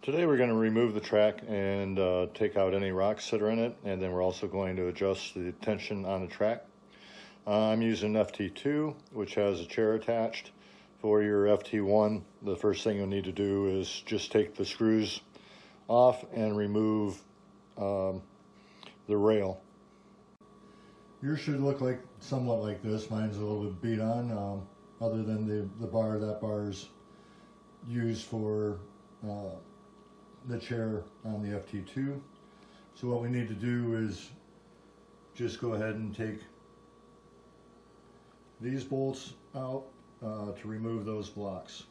Today we're going to remove the track and take out any rocks that are in it, and then we're also going to adjust the tension on the track. I'm using FT2, which has a chair attached. For your FT1, the first thing you'll need to do is just take the screws off and remove the rail. Yours should look like somewhat like this. Mine's a little bit beat on, other than the bar. That bar is used for the chair on the FT2. So what we need to do is just go ahead and take these bolts out to remove those blocks.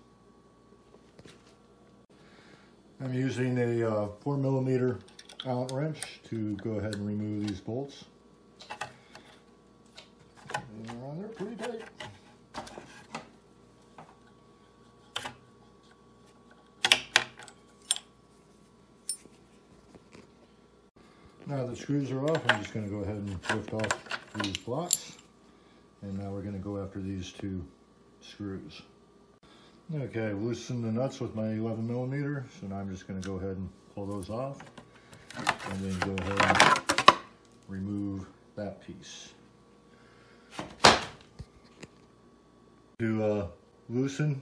I'm using a 4mm Allen wrench to go ahead and remove these bolts. And they're on there pretty tight. Now the screws are off, I'm just going to go ahead and lift off these blocks. And now we're going to go after these two screws. Okay, I've loosened the nuts with my 11mm, so now I'm just going to go ahead and pull those off. And then go ahead and remove that piece. To loosen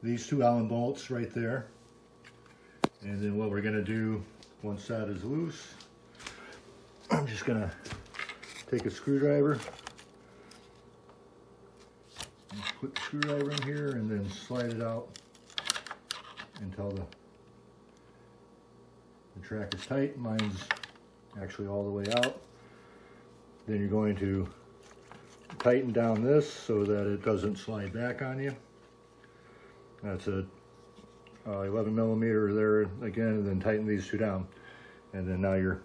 these two Allen bolts right there. And then what we're going to do, once that is loose, I'm just going to take a screwdriver, and put the screwdriver in here, and then slide it out until the track is tight. Mine's actually all the way out. Then you're going to tighten down this so that it doesn't slide back on you. That's a 11mm there again, and then tighten these two down. And then now your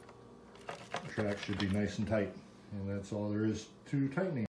track should be nice and tight. And that's all there is to tightening.